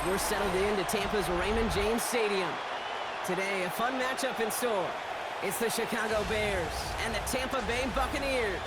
We're settled into Tampa's Raymond James Stadium. Today, a fun matchup in store. It's the Chicago Bears and the Tampa Bay Buccaneers.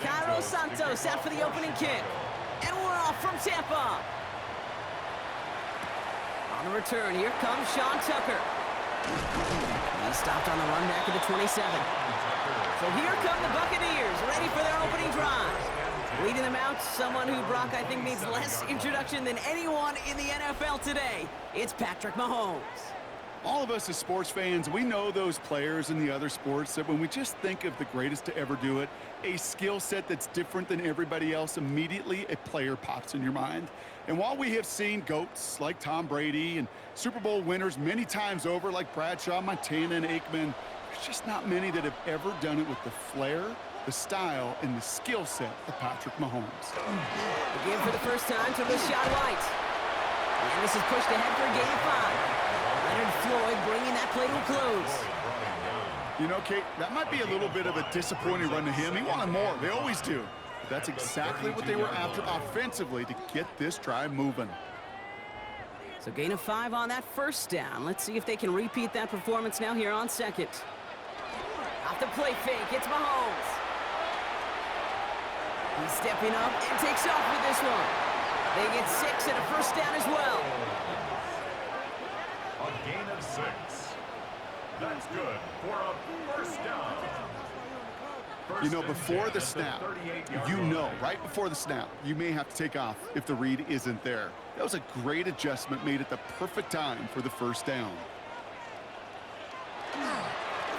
Cairo Santos out for the opening kick. And we're off from Tampa. On the return, here comes Sean Tucker. He stopped on the run back at the 27. So here come the Buccaneers, ready for their opening drive. Leading them out, someone who, Brock, I think needs less introduction than anyone in the NFL today. It's Patrick Mahomes. All of us as sports fans, we know those players in the other sports that when we just think of the greatest to ever do it, a skill set that's different than everybody else, immediately a player pops in your mind. And while we have seen GOATs like Tom Brady and Super Bowl winners many times over like Bradshaw, Montana, and Aikman, there's just not many that have ever done it with the flair, the style, and the skill set of Patrick Mahomes. Again for the first time to Rashad White. And this is pushed ahead for a gain of 5. Leonard Floyd bringing that play to a close. You know, Kate, that might be a little bit of a disappointing run to him. He wanted more. They always do. But that's exactly what they were after offensively to get this drive moving. So gain of 5 on that first down. Let's see if they can repeat that performance now here on second. Off the play fake, it's Mahomes. He's stepping up and takes off with this one. They get 6 and a first down as well. A gain of 6. That's good for a first down. You know, before the snap, right before the snap, you may have to take off if the read isn't there. That was a great adjustment made at the perfect time for the first down.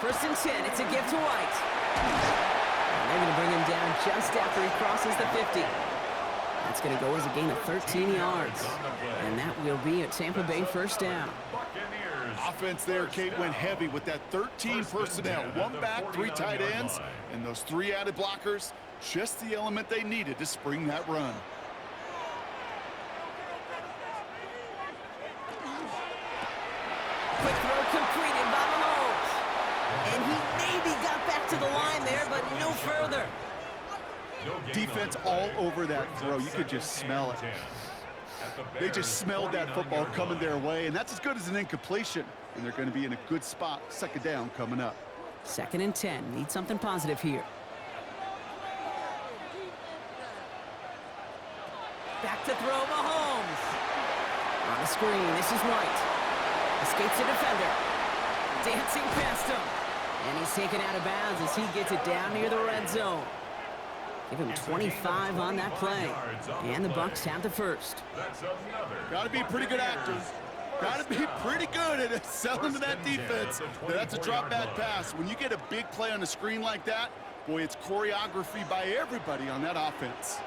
First and 10, it's a gift to White. And they're going to bring him down just after he crosses the 50. That's going to go as a gain of 13 yards. And that will be a Tampa Bay first down. Offense there, Kate, went heavy with that 13 personnel. 1 back, 3 tight ends, and those 3 added blockers. Just the element they needed to spring that run. Quick throw completed by Mahomes. And he maybe got back to the line there, but no further. Defense all over that throw. You could just smell it. They just smelled that football coming their way, and that's as good as an incompletion. And they're going to be in a good spot. Second down coming up. 2nd and 10. Need something positive here. Back to throw Mahomes. On the screen, this is White. Escapes the defender. Dancing past him. And he's taken out of bounds as he gets it down near the red zone. Give him 25 on that play. And the Bucs have the first. Got to be pretty good actors. Got to be pretty good at selling to that defense. That's a drop back pass. When you get a big play on the screen like that, boy, it's choreography by everybody on that offense.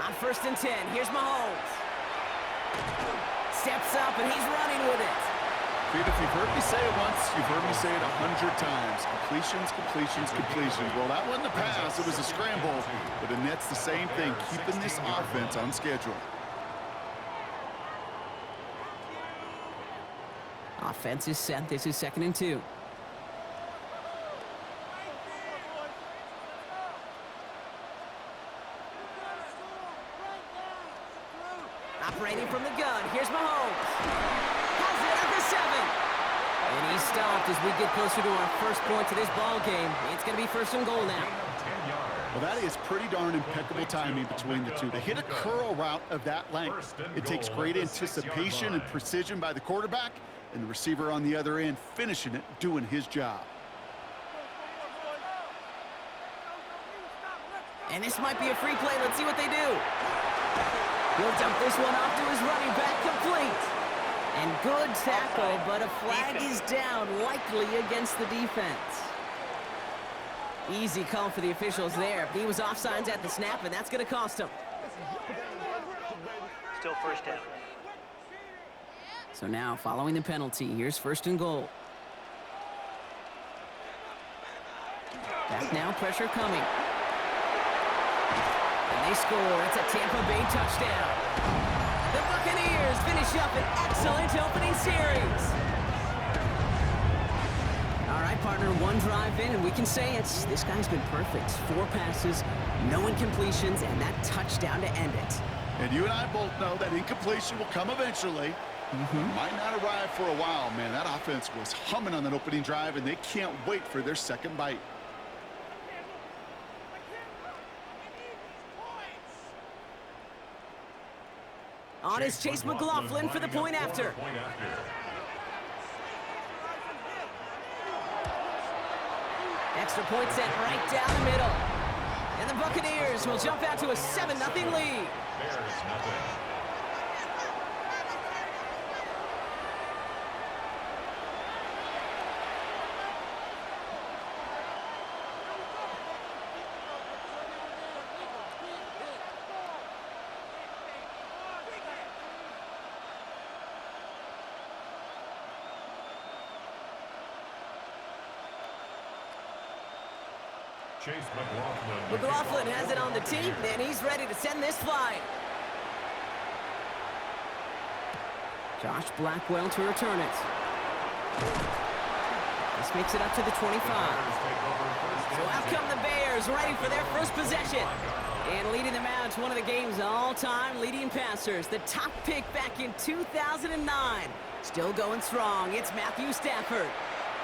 On 1st and 10, here's Mahomes. Steps up and he's running with it. Pete, if you've heard me say it once, you've heard me say it 100 times. Completions, completions, completions. Well, that wasn't a pass. It was a scramble. But the net's the same thing, keeping this offense on schedule. Offense is set. This is 2nd and 2. Operating from the gun. Here's Mahomes. Has it at the 7. And he's stopped as we get closer to our first point to this ball game. It's going to be 1st and goal now. Well, that is pretty darn impeccable timing between the two. To hit a curl route of that length, it takes great anticipation and precision by the quarterback, and the receiver on the other end finishing it, doing his job. And this might be a free play. Let's see what they do. He'll dump this one off to his running back, complete. And good tackle, but a flag is down, likely against the defense. Easy call for the officials there. He was offsides at the snap, and that's going to cost him. Still first down. So now, following the penalty, here's 1st and goal. Back now, pressure coming. And they score. It's a Tampa Bay touchdown. The Buccaneers finish up an excellent opening series. All right, partner, one drive in, and we can say it's this guy's been perfect. 4 passes, no incompletions, and that touchdown to end it. And you and I both know that incompletion will come eventually. Might not arrive for a while, man. That offense was humming on that opening drive, and they can't wait for their second bite. On is Chase McLaughlin for the point after. Extra point set right down the middle. And the Buccaneers will jump out to a 7-0 lead. Bears nothing. Chase McLaughlin. McLaughlin has it on the tee, and he's ready to send this flying. Josh Blackwell to return it. This makes it up to the 25. So out come the Bears, ready for their first possession. And leading them out to one of the game's all-time leading passers. The top pick back in 2009. Still going strong. It's Matthew Stafford.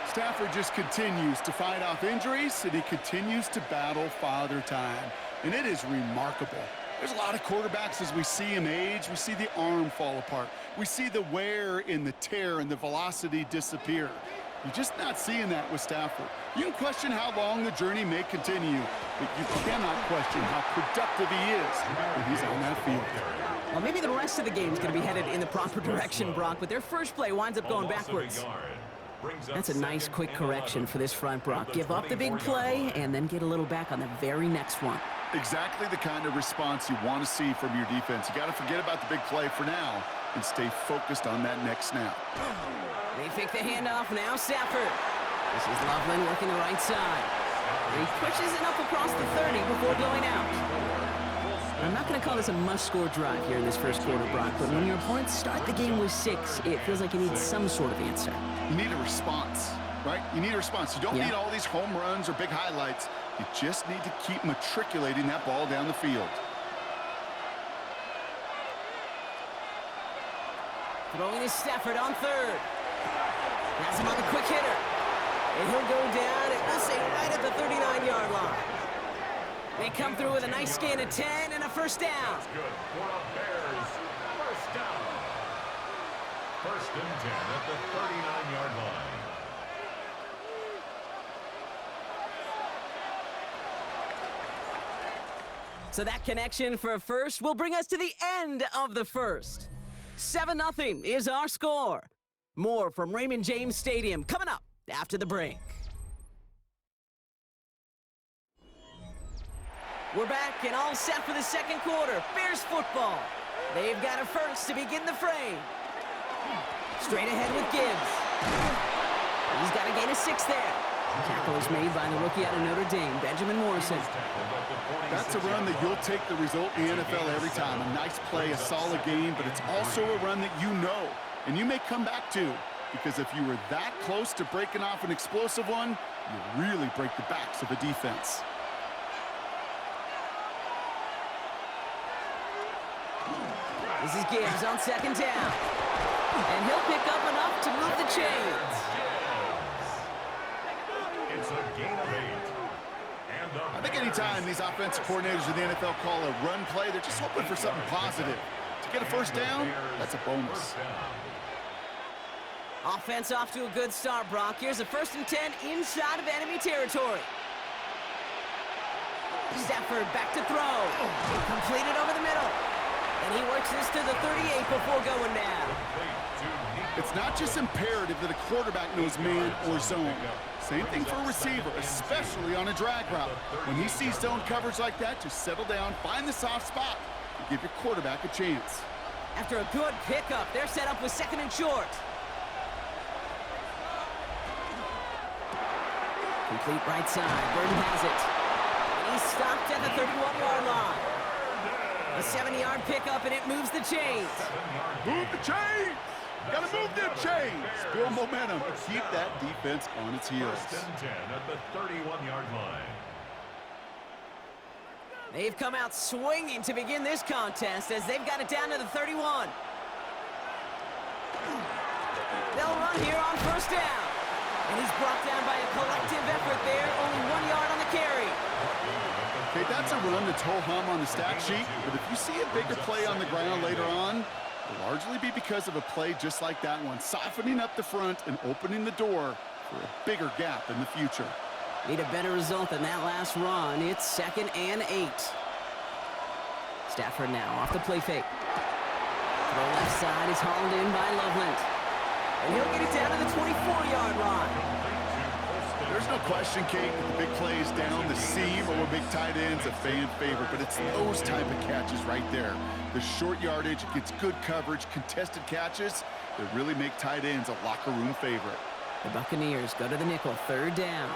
Stafford just continues to fight off injuries, and he continues to battle father time. And it is remarkable. There's a lot of quarterbacks as we see him age. We see the arm fall apart. We see the wear in the tear and the velocity disappear. You're just not seeing that with Stafford. You can question how long the journey may continue, but you cannot question how productive he is when he's on that field. Well, maybe the rest of the game's going to be headed in the proper direction, Brock, but their first play winds up going backwards. That's a nice, quick correction for this front, Brock. Give up the big play and then get a little back on the very next one. Exactly the kind of response you want to see from your defense. You got to forget about the big play for now and stay focused on that next snap. They fake the handoff. Now Stafford. This is Loveland working the right side. He pushes it up across the 30 before going out. I'm not going to call this a must-score drive here in this first quarter, Brock, but when your opponents start the game with 6, it feels like you need some sort of answer. You need a response, right? You need a response. You don't need all these home runs or big highlights. You just need to keep matriculating that ball down the field. Throwing is Stafford on 3rd. Has him on the quick hitter. And he'll go down, and we'll say right at the 39-yard line. They come through with a nice gain of 10 and a first down. That's good for the Bears. First down. 1st and 10 at the 39-yard line. So that connection for a first will bring us to the end of the first. 7-0 is our score. More from Raymond James Stadium coming up after the break. We're back and all set for the second quarter. Bears football. They've got a first to begin the frame. Straight ahead with Gibbs. He's got a gain of 6 there. Tackle is made by the rookie out of Notre Dame, Benjamin Morrison. That's a run that you'll take the result in the NFL every time. A nice play, a solid game, but it's also a run that you know, and you may come back to, because if you were that close to breaking off an explosive one, you really break the backs of a defense. This is Gibbs on 2nd down. And he'll pick up enough to move the chains. It's a gain of 8. And I think anytime these offensive coordinators in the NFL call a run play, they're just hoping for something positive. To get a first down, that's a bonus. Offense off to a good start, Brock. Here's a 1st and 10 inside of enemy territory. Stafford back to throw. Completed over the middle. And he works this to the 38 before going down. It's not just imperative that a quarterback knows man or zone. Same thing for a receiver, especially on a drag route. When he sees zone coverage like that, just settle down, find the soft spot, and give your quarterback a chance. After a good pickup, they're set up with 2nd and short. Complete right side. Burton has it. And he's stopped at the 31-yard line. A 70-yard pickup, and it moves the chains. Move the chains! Gotta move them chains! Build momentum and keep that defense on its heels. 1st and 10 at the 31-yard line. They've come out swinging to begin this contest as they've got it down to the 31. They'll run here on 1st down. And he's brought down by a collective effort there, only 1 yard on the carry. Okay, that's a run that's ho-hum on the stat sheet, but if you see a bigger play on the ground later on, it'll largely be because of a play just like that one, softening up the front and opening the door for a bigger gap in the future. Need a better result than that last run. It's 2nd and 8. Stafford now off the play fake. Throw left side is hauled in by Loveland. And he'll get it down to the 24-yard line. There's no question, Kate, that the big plays down the seam or big tight ends a fan favorite, but it's those type of catches right there. The short yardage, gets good coverage, contested catches that really make tight ends a locker room favorite. The Buccaneers go to the nickel, 3rd down.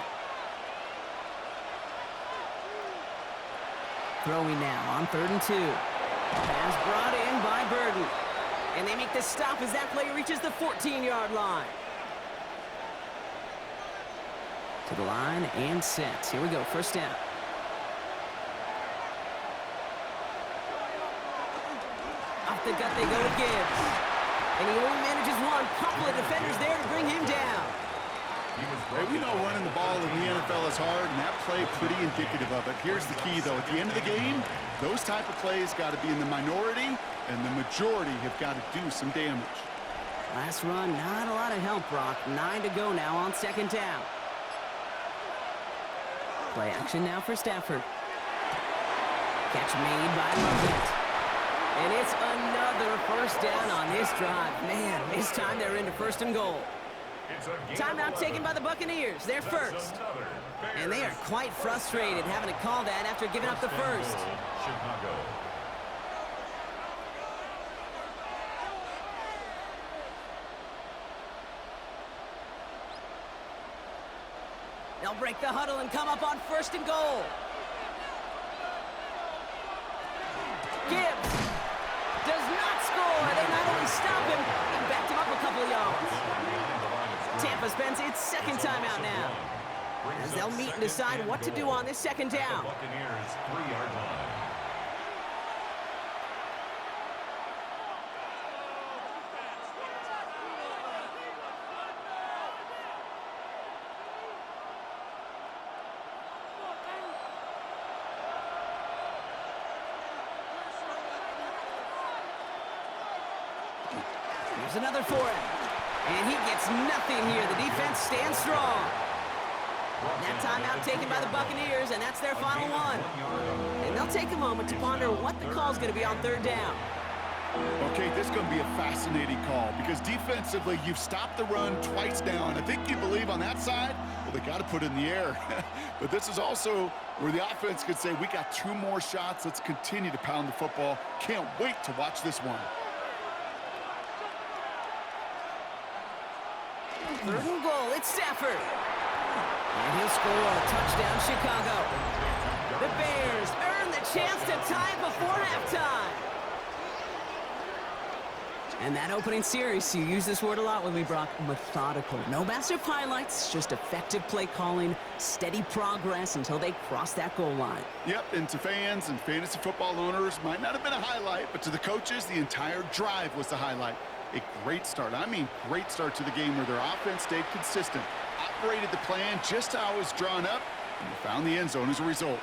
Throwing now on 3rd and 2. Pass brought in by Burton. And they make the stop as that play reaches the 14-yard line. To the line and set. Here we go, 1st down. Off the gut they go to Gibbs. And he only manages one. Couple of defenders there to bring him down. Hey, we know running the ball in the NFL is hard, and that play pretty indicative of it. Here's the key, though. At the end of the game, those type of plays got to be in the minority, and the majority have got to do some damage. Last run, not a lot of help, Brock. 9 to go now on 2nd down. Play action now for Stafford. Catch made by Loveland. And it's another 1st down on this drive. Man, this time they're into 1st and goal. Timeout taken by the Buccaneers. They're first. And they are quite frustrated having to call that after giving up the first. Chicago. They'll break the huddle and come up on 1st and goal. Gibbs does not score. They not only stop him, they backed him up a couple of yards. Tampa spends its 2nd timeout now, as they'll meet and decide what to do on this 2nd down. Buccaneers 3-yard line. Here's another for him. And he gets nothing here. The defense stands strong. That timeout taken by the Buccaneers, and that's their final one. And they'll take a moment to ponder what the call's going to be on 3rd down. Okay, this is going to be a fascinating call because defensively, you've stopped the run twice now, and I think you believe on that side, well, they got to put it in the air. But this is also where the offense could say, we got 2 more shots. Let's continue to pound the football. Can't wait to watch this one. 3rd and goal, it's Stafford. And he'll score a touchdown, Chicago. The Bears earn the chance to tie it before halftime. And that opening series, you use this word a lot with me, Brock, methodical. No massive highlights, just effective play calling, steady progress until they cross that goal line. Yep, and to fans and fantasy football owners, might not have been a highlight, but to the coaches, the entire drive was the highlight. A great start. I mean, great start to the game where their offense stayed consistent, operated the plan just how it was drawn up, and they found the end zone as a result.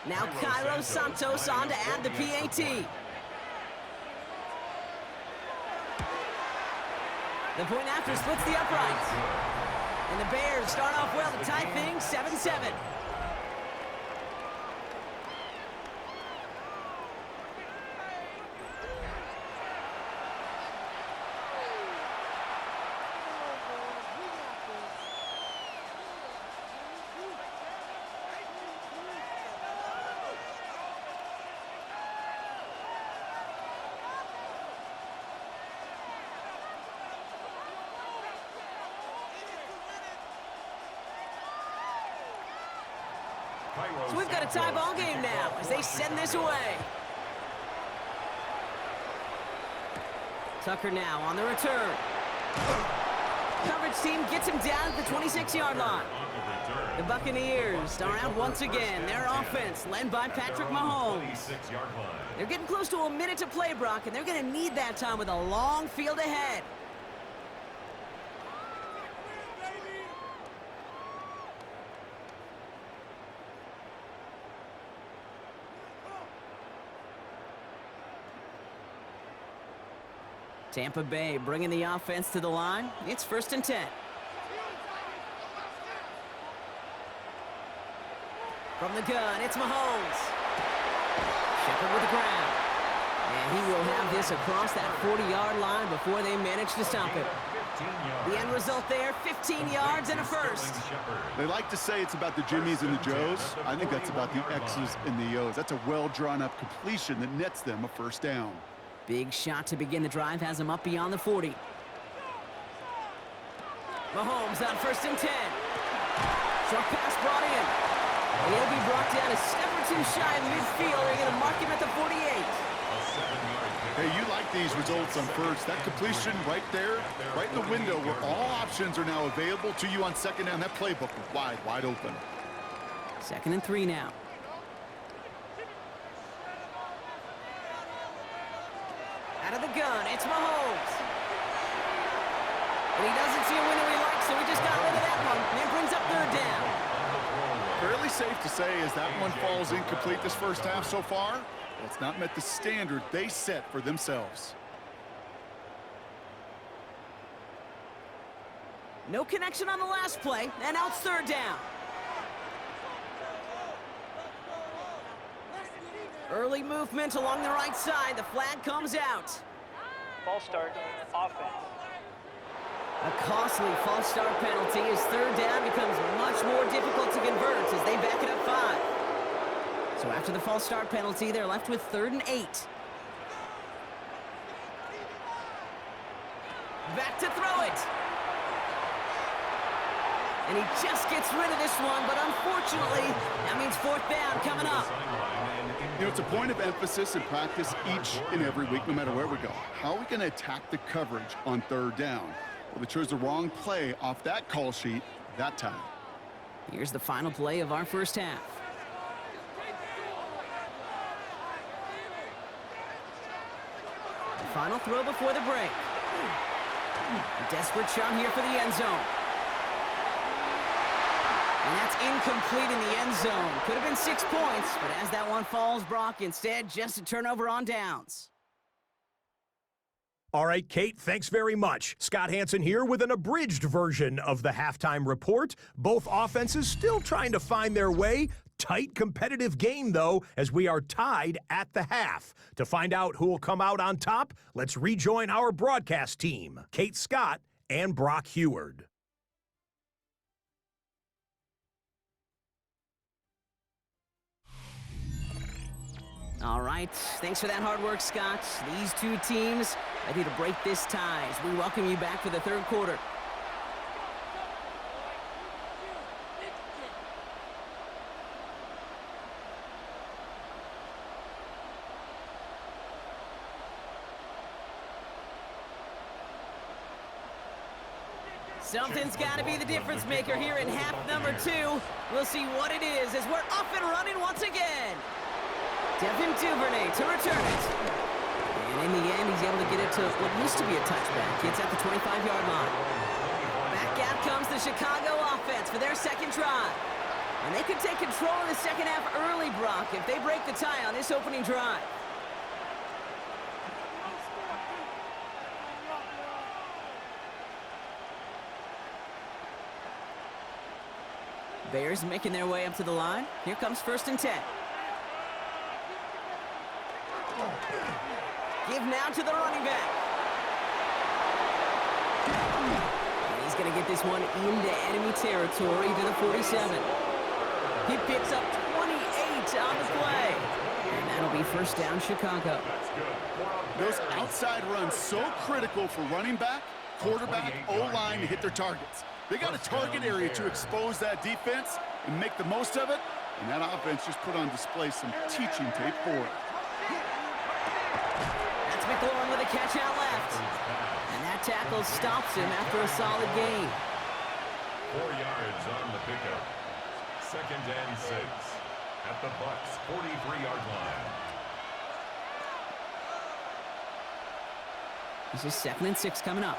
Now Cairo Santos on to add the PAT. The point after splits the uprights. And the Bears start off well to tie things 7-7. So we've got a tie ball game now as they send this away. Tucker now on the return. Coverage team gets him down at the 26-yard line. The Buccaneers are out once again. Their offense led by Patrick Mahomes. They're getting close to a minute to play, Brock, and they're going to need that time with a long field ahead. Tampa Bay bringing the offense to the line. It's 1st and 10. From the gun, it's Mahomes. Shepard with the ground. And he will have this across that 40-yard line before they manage to stop him. The end result there, 15 yards and a first. They like to say it's about the Jimmies and the Joes. I think that's about the X's and the O's. That's a well-drawn-up completion that nets them a first down. Big shot to begin the drive has him up beyond the 40. Mahomes on 1st and 10. Short pass brought in. And he'll be brought down a step or two shy of midfield. They're going to mark him at the 48. Hey, you like these results on first. That completion right there, right in the window where all options are now available to you on second down. That playbook is wide open. 2nd and 3 now. Out of the gun, it's Mahomes. And he doesn't see a window he likes, so he just got rid of that one. And it brings up 3rd down. Fairly safe to say as that one falls incomplete this first half so far, well, it's not met the standard they set for themselves. No connection on the last play, and now it's 3rd down. Early movement along the right side. The flag comes out. False start, offense. A costly false start penalty as 3rd down becomes much more difficult to convert as they back it up 5. So after the false start penalty, they're left with 3rd and 8. Back to throw it. And he just gets rid of this one, but unfortunately, that means 4th down coming up. You know, it's a point of emphasis in practice each and every week, no matter where we go. How are we going to attack the coverage on 3rd down? Well, they chose the wrong play off that call sheet that time. Here's the final play of our first half. The final throw before the break. A desperate shot here for the end zone. And that's incomplete in the end zone. Could have been 6 points, but as that one falls, Brock, instead just a turnover on downs. All right, Kate, thanks very much. Scott Hansen here with an abridged version of the halftime report. Both offenses still trying to find their way. Tight competitive game, though, as we are tied at the half. To find out who will come out on top, let's rejoin our broadcast team, Kate Scott and Brock Heward. All right, thanks for that hard work, Scott. These two teams ready to break this tie as we welcome you back for the 3rd quarter. Something's got to be the difference maker here in half number 2. We'll see what it is as we're up and running once again. Devin Duvernay to return it. And in the end, he's able to get it to what used to be a touchback. It's at the 25-yard line. Back out comes the Chicago offense for their 2nd drive. And they could take control of the second half early, Brock, if they break the tie on this opening drive. Bears making their way up to the line. Here comes 1st and 10. Give now to the running back. And he's going to get this one into enemy territory to the 47. He picks up 28 on the play. And that'll be 1st down, Chicago. Those outside runs so critical for running back, quarterback, O-line to hit their targets. They got a target area to expose that defense and make the most of it. And that offense just put on display some teaching tape for it. That's McLaurin with a catch out left. And that tackle stops him after a solid gain. 4 yards on the pickup. 2nd and 6 at the Bucs' 43-yard line. This is 2nd and 6 coming up.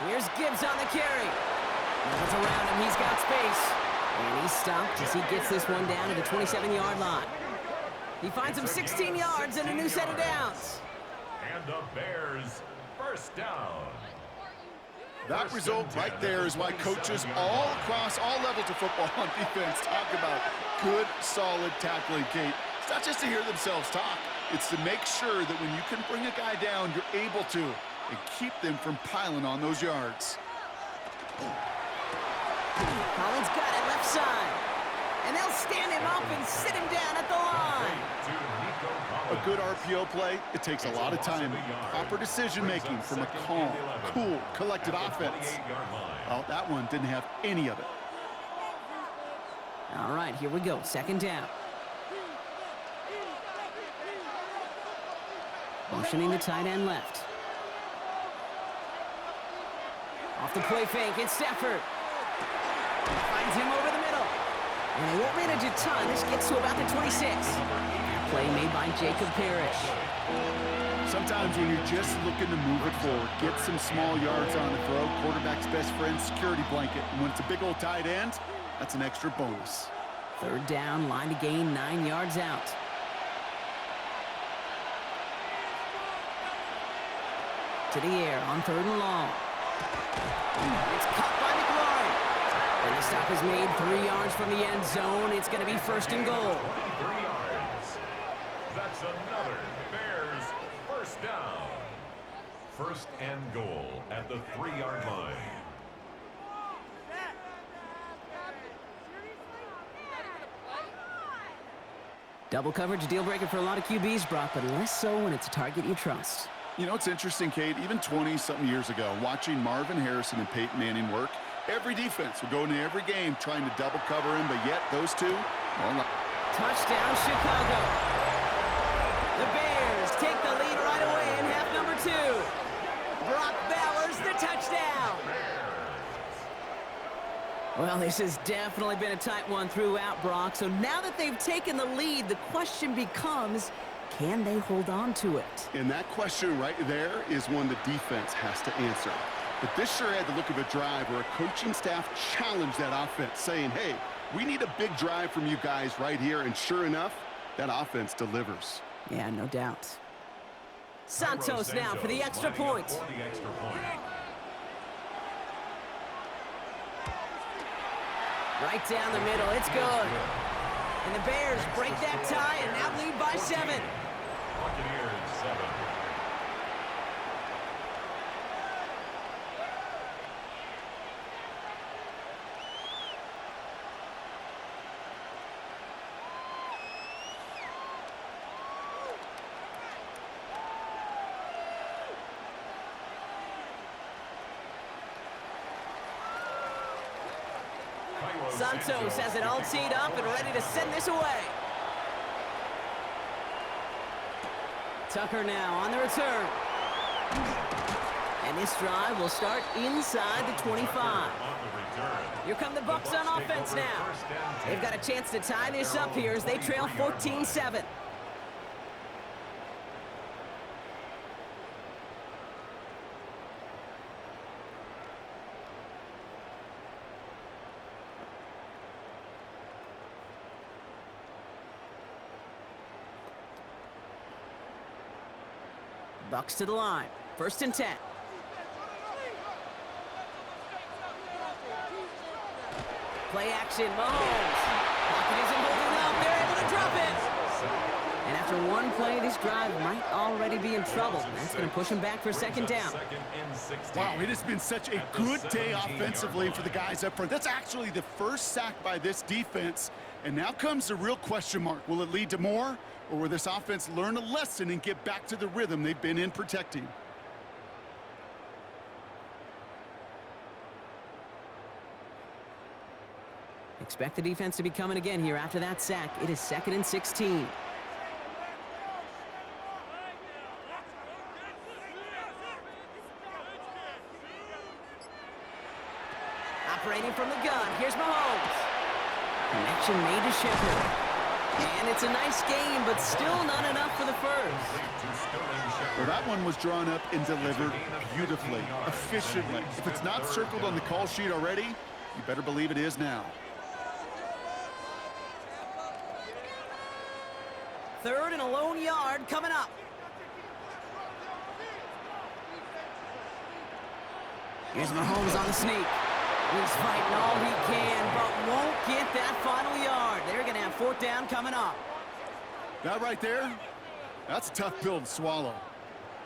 Here's Gibbs on the carry. Runs around him, he's got space. And he's stopped as he gets this one down to the 27-yard line. He finds him 16 yards and a new set of downs. And the Bears, first down. That result right there is why coaches all across all levels of football on defense talk about good, solid tackling, Kate. It's not just to hear themselves talk. It's to make sure that when you can bring a guy down, you're able to, and keep them from piling on those yards. Collins got it left side. And they'll stand him up and sit him down at the line. A good RPO play, it takes a lot of time. Proper decision-making from a calm, cool, collected offense. Well, that one didn't have any of it. All right, here we go. 2nd down. Motioning the tight end left. Off the play fake, it's Stafford. Finds him over the middle. And they won't manage a ton. This gets to about the 26. Play made by Jacob Parrish. Sometimes when you're just looking to move it forward, get some small yards on the throw, quarterback's best friend, security blanket. And when it's a big old tight end, that's an extra bonus. 3rd down, line to gain 9 yards out. To the air on 3rd and long. It's caught by McLaurin. And the stop is made 3 yards from the end zone. It's going to be 1st and goal. 3 yards. That's another Bears first down. 1st and goal at the 3-yard line. Double coverage, deal breaker for a lot of QBs, Brock, but less so when it's a target you trust. You know, it's interesting, Kate, even 20-something years ago, watching Marvin Harrison and Peyton Manning work, every defense would go into every game trying to double cover him, but yet those two, well, touchdown, Chicago. The Bears take the lead right away in half number 2. Brock Bowers, the touchdown. Well, this has definitely been a tight one throughout, Brock. So now that they've taken the lead, the question becomes, can they hold on to it? And that question right there is one the defense has to answer. But this sure had the look of a drive where a coaching staff challenged that offense, saying, hey, we need a big drive from you guys right here. And sure enough, that offense delivers. Yeah, no doubt. Santos now for the extra point. Right down the middle, it's good. And the Bears break that tie and now lead by 7. Buccaneers 7. Santos has it all teed up and ready to send this away. Tucker now on the return. And this drive will start inside the 25. Here come the Bucs on offense now. They've got a chance to tie this up here as they trail 14-7. Bucs to the line. 1st and 10. Play action, Mahomes. Pocket isn't holding up. They're able to drop it. And after one play, this drive might already be in trouble. That's going to push him back for 2nd down. Wow, it has been such a good day offensively for the guys up front. That's actually the first sack by this defense. And now comes the real question mark. Will it lead to more? Or will this offense learn a lesson and get back to the rhythm they've been in protecting? Expect the defense to be coming again here after that sack. It is 2nd and 16. Operating from the gun. Here's Mahomes. Connection made to Shepard. And it's a nice game, but still not enough for the first. Well, that one was drawn up and delivered beautifully, efficiently. If it's not circled on the call sheet already, you better believe it is now. 3rd and a lone yard coming up. Here's Mahomes on the sneak. He's fighting all he can, but won't get that final yard. They're going to have 4th down coming up. That right there, that's a tough pill to swallow.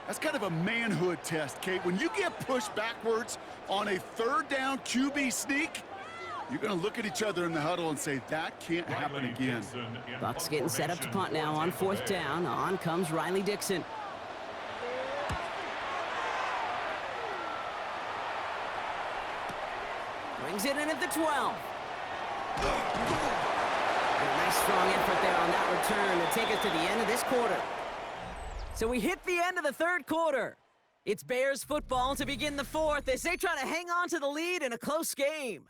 That's kind of a manhood test, Kate. When you get pushed backwards on a 3rd down QB sneak, you're going to look at each other in the huddle and say, that can't happen again. Bucs getting set up to punt now on 4th down. On comes Riley Dixon. Brings it in at the 12. A nice strong effort there on that return to take us to the end of this quarter. So we hit the end of the 3rd quarter. It's Bears football to begin the 4th as they try to hang on to the lead in a close game.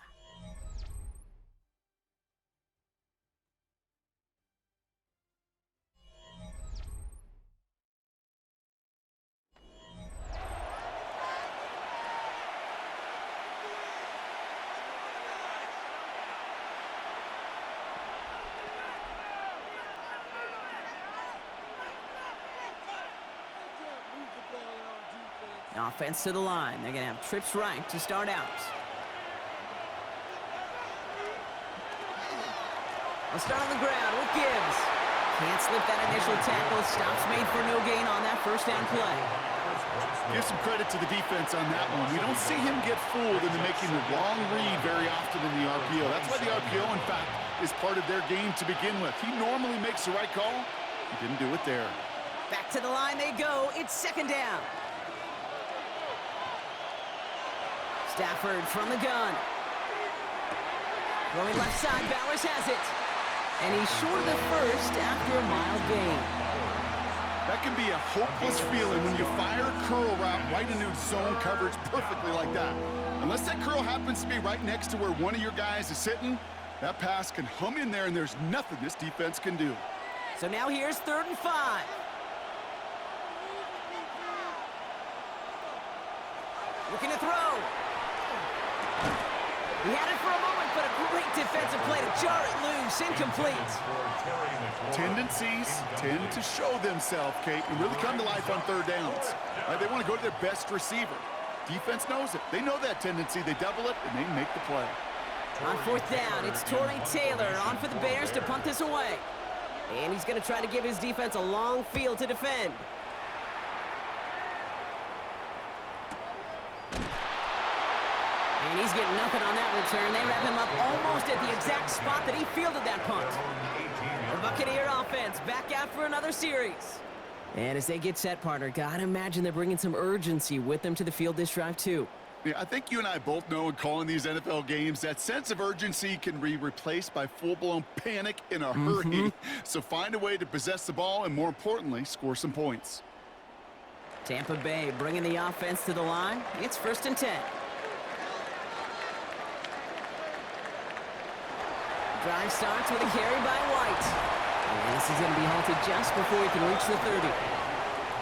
Offense to the line. They're going to have trips right to start out. They'll start on the ground with Gibbs. Can't slip that initial tackle. Stops made for no gain on that 1st down play. Give some credit to the defense on that one. We don't see him get fooled into making the wrong read very often in the RPO. That's why the RPO, in fact, is part of their game to begin with. He normally makes the right call. He didn't do it there. Back to the line they go. It's 2nd down. Stafford from the gun. Going left side, Bowers has it. And he's short of the first after a mild gain. That can be a hopeless feeling when you fire a curl route right into zone coverage perfectly like that. Unless that curl happens to be right next to where one of your guys is sitting, that pass can hum in there and there's nothing this defense can do. So now here's 3rd and 5. Looking to throw. He had it for a moment, but a great defensive play to jar it loose. Incomplete. Tendencies tend to show themselves, Kate, and really come to life on 3rd downs. They want to go to their best receiver. Defense knows it. They know that tendency. They double it, and they make the play. On 4th down, it's Torrey Taylor on for the Bears to punt this away. And he's going to try to give his defense a long field to defend. And he's getting nothing on that return. They wrap him up almost at the exact spot that he fielded that punt. The Buccaneer offense back out for another series. And as they get set, partner, gotta imagine they're bringing some urgency with them to the field this drive, too. Yeah, I think you and I both know in calling these NFL games that sense of urgency can be replaced by full-blown panic in a hurry. So find a way to possess the ball and, more importantly, score some points. Tampa Bay bringing the offense to the line. It's 1st and 10. Drive starts with a carry by White. And this is going to be halted just before he can reach the 30.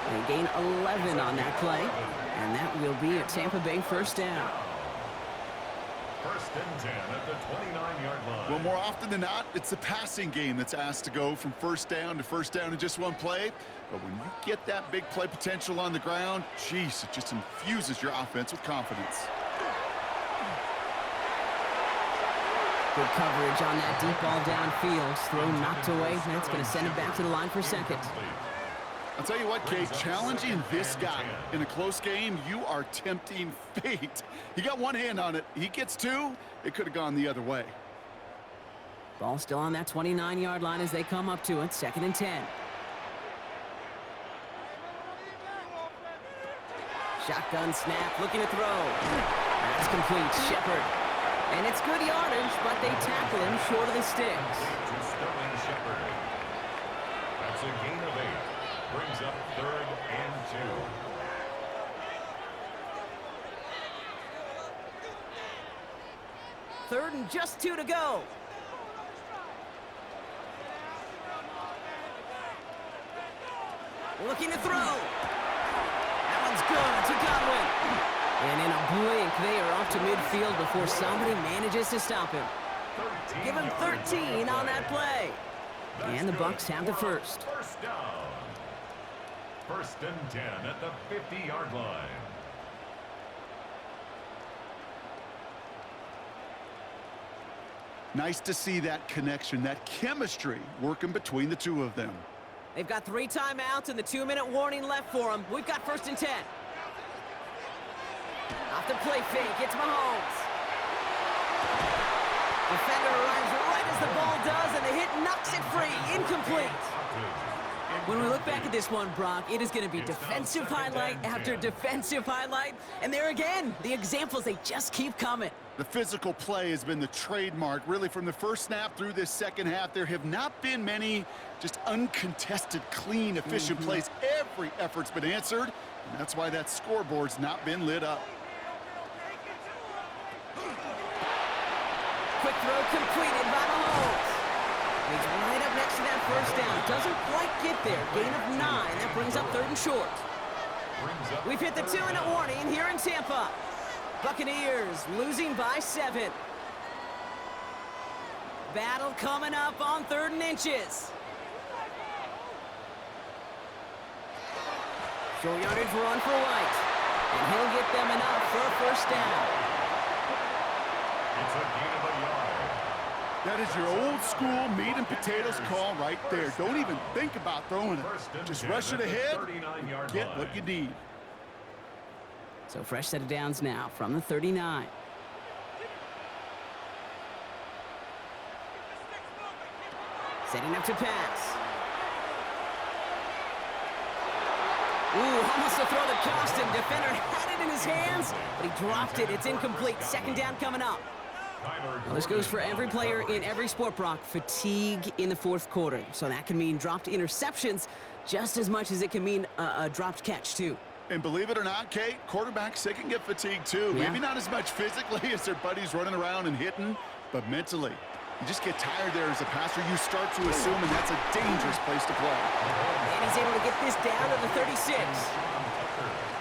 They gain 11 on that play. And that will be a Tampa Bay 1st down. 1st and 10 at the 29-yard line. Well, more often than not, it's the passing game that's asked to go from 1st down to 1st down in just one play. But when you get that big play potential on the ground, geez, it just infuses your offense with confidence. Good coverage on that deep ball downfield. Throw knocked away. That's going to send it back to the line for 2nd. I'll tell you what, Kate, challenging this guy in a close game, you are tempting fate. He got one hand on it. He gets 2. It could have gone the other way. Ball still on that 29-yard line as they come up to it. 2nd and 10. Shotgun snap, looking to throw. That's complete. Shepard. And it's good yardage, but they tackle him short of the sticks. To Sterling Shepard. That's a gain of 8. Brings up 3rd and 2. 3rd and just 2 to go. Looking to throw. That one's good to Godwin. And in a blink, they are off to midfield before somebody manages to stop him. Give him 13 on that play. And the Bucs have the first. First down. 1st and 10 at the 50-yard line. Nice to see that connection, that chemistry working between the two of them. They've got 3 timeouts and the 2-minute warning left for them. We've got 1st and 10. Off the play fake, it's Mahomes. Defender arrives right as the ball does, and the hit knocks it free. Incomplete. When we look back at this one, Brock, it is going to be defensive highlight after defensive highlight. And there again, the examples, they just keep coming. The physical play has been the trademark, really, from the first snap through this second half. There have not been many just uncontested, clean, efficient plays. Every effort's been answered, and that's why that scoreboard's not been lit up. Quick throw completed by Mahomes. He's right up next to that first down. Doesn't quite get there. Gain of 9. That brings up 3rd and short. We've hit the 2-minute warning here in Tampa. Buccaneers losing by 7. Battle coming up on 3rd and inches. Short yardage run for White. And he'll get them enough for a first down. It's a gain of a yard. That is your old school meat and potatoes call right there. Don't even think about throwing it. Just rush it ahead, get what you need. So fresh set of downs now from the 39. Setting up to pass. Ooh, almost a throw that cost him. Defender had it in his hands, but he dropped it. It's incomplete. 2nd down coming up. Well, this goes for every player in every sport, Brock. Fatigue in the 4th quarter. So that can mean dropped interceptions just as much as it can mean a dropped catch, too. And believe it or not, Kate, quarterbacks, they can get fatigued, too. Yeah. Maybe not as much physically as their buddies running around and hitting, but mentally. You just get tired there as a passer. You start to assume, and that's a dangerous place to play. And he's able to get this down to the 36.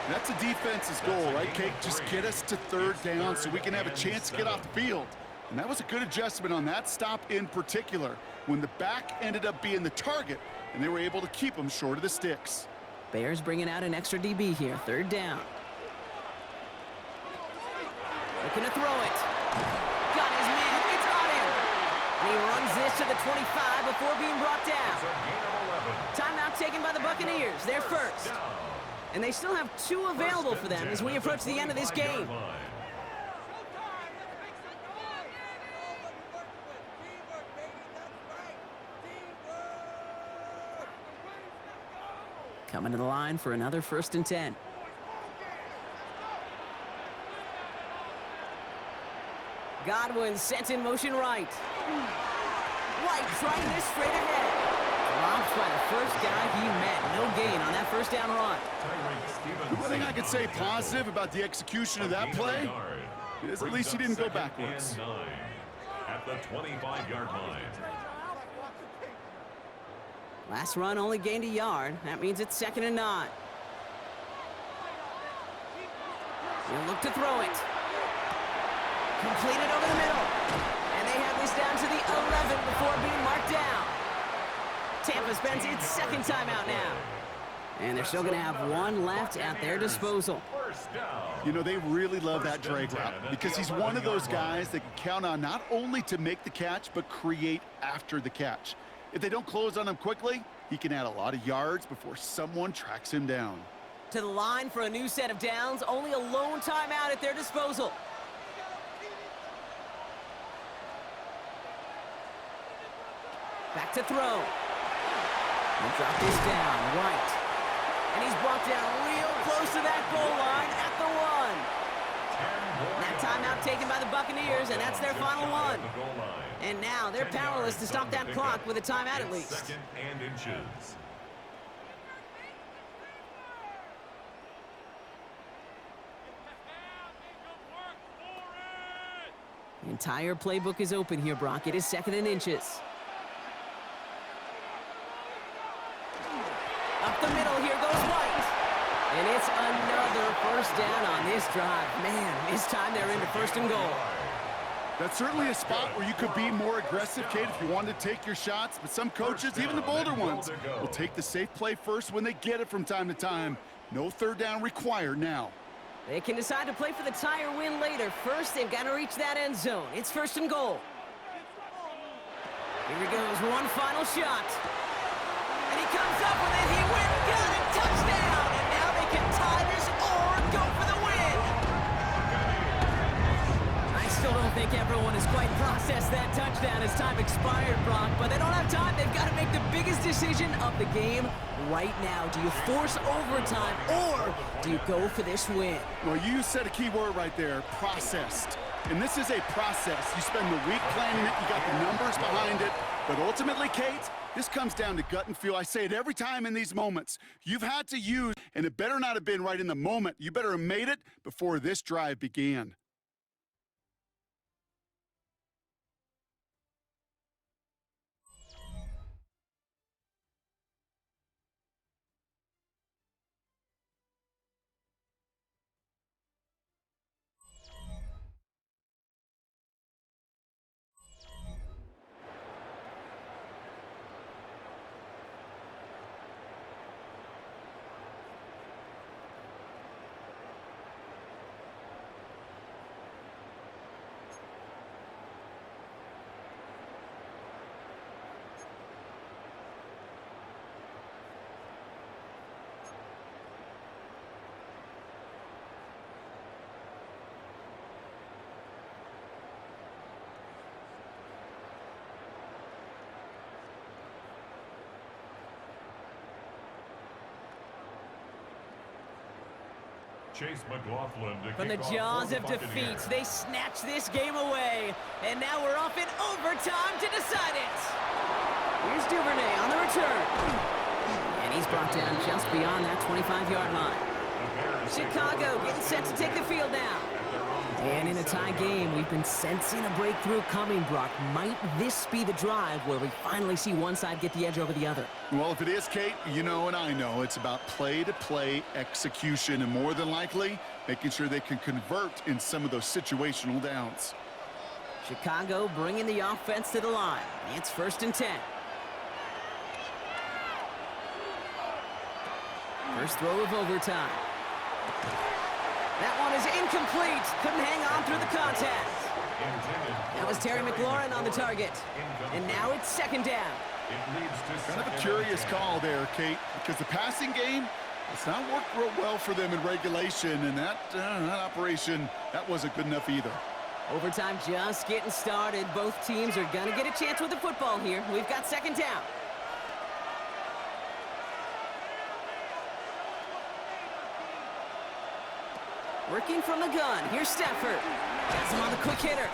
That's a defense's goal, right, Kate? Just get us to 3rd down so we can have a chance to get off the field. And that was a good adjustment on that stop in particular, when the back ended up being the target, and they were able to keep him short of the sticks. Bears bringing out an extra DB here. 3rd down. Looking to throw it. Got his man. It's on him. And he runs this to the 25 before being brought down. Timeout taken by the Buccaneers. They're first. And they still have 2 available for them as we approach the end of this game. Coming to the line for another 1st and 10. Godwin sent in motion right. White trying this straight ahead. Dropped by the first guy he met. No gain on that 1st down run. The one thing I could say positive about the execution of that play is at least he didn't go backwards. At the 25-yard line. Last run only gained a yard. That means it's 2nd and 9. He'll look to throw it. Completed over the middle. And they have this down to the 11 before being marked down. Tampa spends its 2nd timeout now. And they're still going to have 1 left at their disposal. You know, they really love that drag route because he's one of those guys that can count on not only to make the catch, but create after the catch. If they don't close on him quickly, he can add a lot of yards before someone tracks him down. To the line for a new set of downs, only a lone timeout at their disposal. Back to throw. He'll drop this down, right. And he's brought down real close to that goal line at the 1. That timeout taken by the Buccaneers, and that's their final one. And now they're powerless to stop that clock with a timeout at least. Second and inches. The entire playbook is open here, Brock. It is second and inches. Up the middle, here goes White. And it's another first down on this drive. Man, this time they're into first and goal. That's certainly a spot where you could be more aggressive, Kate, if you wanted to take your shots. But some coaches, even the bolder ones, will take the safe play first when they get it from time to time. No third down required now. They can decide to play for the tie or win later. First, they've got to reach that end zone. It's first and goal. Here he goes, one final shot. And he comes up with it. He went and got it. Touchdown! And now they can tie this or go for the win. I still don't think everyone has quite processed that touchdown as time expired, Brock. But they don't have time. They've got to make the biggest decision of the game right now. Do you force overtime or do you go for this win? Well, you said a key word right there, processed. And this is a process. You spend the week planning it, you got the numbers behind it, but ultimately, Kate, this comes down to gut and feel. I say it every time in these moments. You've had to use, and it better not have been right in the moment. You better have made it before this drive began. Chase McLaughlin to From the kick off jaws for of the defeat, Buccaneers. they snatch this game away. And now we're off in overtime to decide it. Here's Duvernay on the return. And he's brought down just beyond that 25-yard line. Chicago getting set to take the field now. And in a tie game, we've been sensing a breakthrough coming, Brock. Might this be the drive where we finally see one side get the edge over the other? Well, if it is, Kate, you know and I know it's about play-to-play execution, and more than likely, making sure they can convert in some of those situational downs. Chicago bringing the offense to the line. It's first and 10. First throw of overtime. That one is incomplete. Couldn't hang on through the contact. That was Terry McLaurin on the target. And now it's second down. Kind of a curious call there, Kate, because the passing game, it's not worked real well for them in regulation, and that operation, that wasn't good enough either. Overtime just getting started. Both teams are going to get a chance with the football here. We've got second down. Working from the gun. Here's Stafford. Has him on the quick hitter.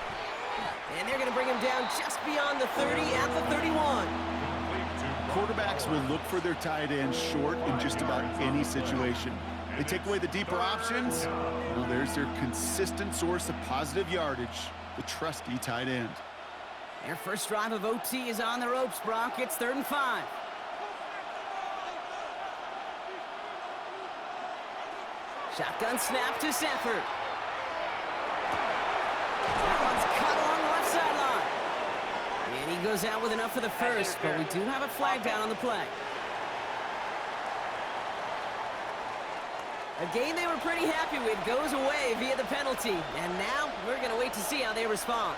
And they're going to bring him down just beyond the 30 at the 31. Quarterbacks will look for their tight end short in just about any situation. They take away the deeper options. Well, there's their consistent source of positive yardage, the trusty tight end. Their first drive of OT is on the ropes, Brock. It's 3rd and 5. Shotgun snap to Stafford. That one's cut along the left sideline. And he goes out with enough for the first, but we do have a flag down on the play. A game they were pretty happy with goes away via the penalty. And now we're going to wait to see how they respond.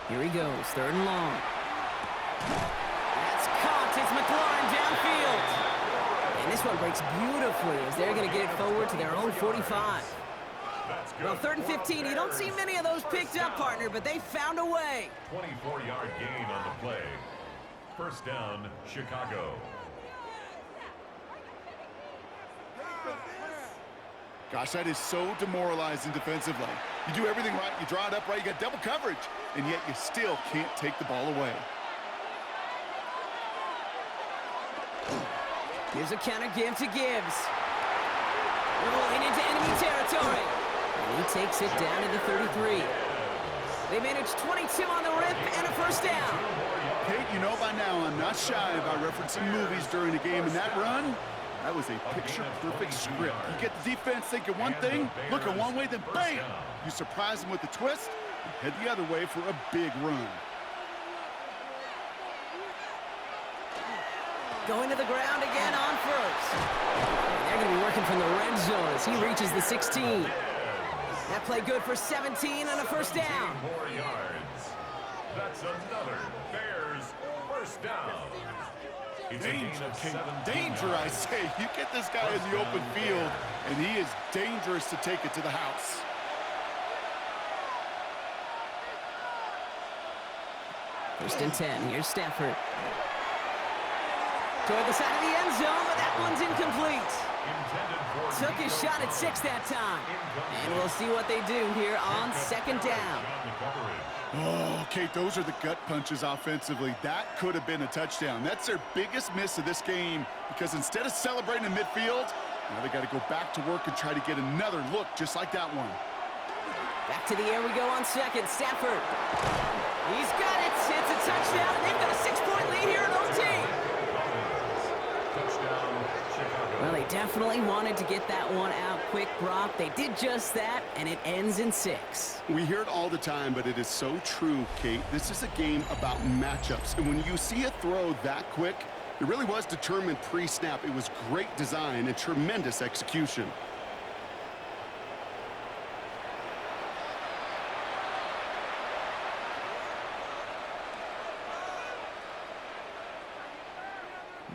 Here he goes, 3rd and long. That's caught. It's McLaurin downfield. And this one breaks beautifully as they're going to get it forward to their own 45. Well, 3rd and 15. You don't see many of those picked up, partner, but they found a way. 24-yard gain on the play. First down, Chicago. Gosh, that is so demoralizing defensively. You do everything right, you draw it up right, you got double coverage, and yet you still can't take the ball away. Here's a counter give to Gibbs. Rolling into enemy territory. And he takes it down to the 33. They managed 22 on the rip and a first down. Kate, you know by now I'm not shy about referencing movies during the game, and that run, that was a picture-perfect script. You get the defense thinking one thing, looking one way, then bam! You surprise them with a twist, and head the other way for a big run. Going to the ground again on first. And they're going to be working from the red zone as he reaches the 16. That play good for 17 and a first down. more yards. That's another Bears first down. It's a gain of 17 Danger, I yards. say. You get this guy in the open field, and he is dangerous to take it to the house. First and 10. Here's Stafford. Toward the side of the end zone, but that one's incomplete. Took his shot at 6 that time. And we'll see what they do here on second down. Oh, Kate, those are the gut punches offensively. That could have been a touchdown. That's their biggest miss of this game, because instead of celebrating in midfield, now they got to go back to work and try to get another look just like that one. Back to the air we go on second. Stafford. He's got it. It's a touchdown, and they've got a 6-point lead here in OT. Well, they definitely wanted to get that one out quick, Brock. They did just that, and it ends in 6. We hear it all the time, but it is so true, Kate. This is a game about matchups, and when you see a throw that quick, it really was determined pre-snap. It was great design and tremendous execution.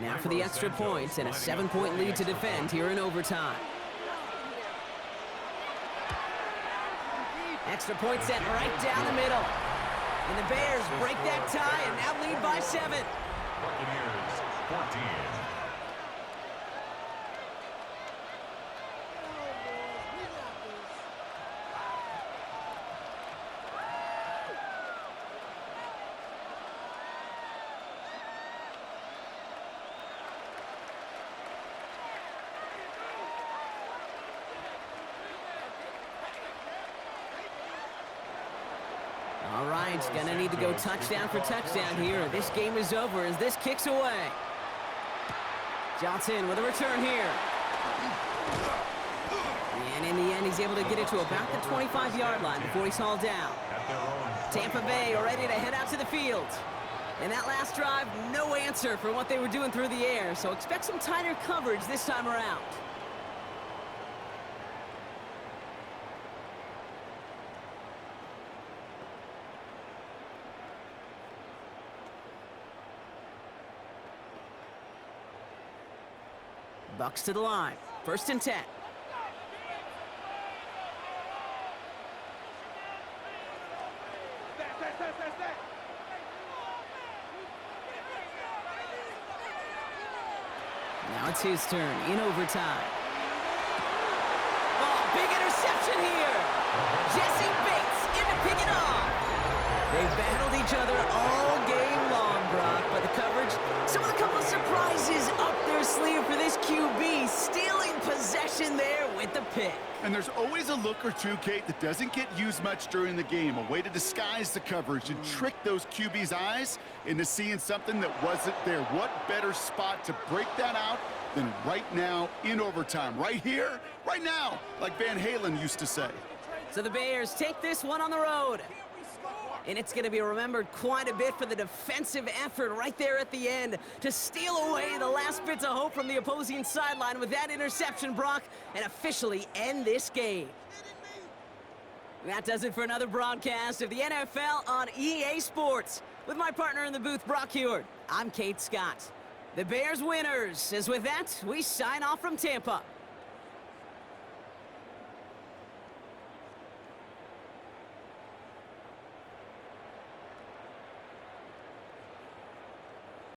Now for the extra point and a 7-point lead to defend here in overtime. Extra point set right down the middle. And the Bears break that tie and now lead by 7. Buccaneers 14. All right, gonna need to go touchdown for touchdown here. This game is over as this kicks away. Johnson with a return here. And in the end, he's able to get it to about the 25-yard line before he's hauled down. Tampa Bay are ready to head out to the field. And that last drive, no answer for what they were doing through the air, so expect some tighter coverage this time around. Bucks to the line. First and 10. Now it's his turn in overtime. Oh, big interception here. Jesse Bates in to pick it off. They've battled each other all game long, Brock, but the coverage, some of a couple of surprises up their sleeve for this QB, stealing possession there with the pick. And there's always a look or two, Kate, that doesn't get used much during the game. A way to disguise the coverage and trick those QB's eyes into seeing something that wasn't there. What better spot to break that out than right now in overtime? Right here, right now, like Van Halen used to say. So the Bears take this one on the road. And it's going to be remembered quite a bit for the defensive effort right there at the end to steal away the last bits of hope from the opposing sideline with that interception, Brock, and officially end this game. That does it for another broadcast of the NFL on EA Sports. With my partner in the booth, Brock Heward, I'm Kate Scott. The Bears winners, as with that, we sign off from Tampa.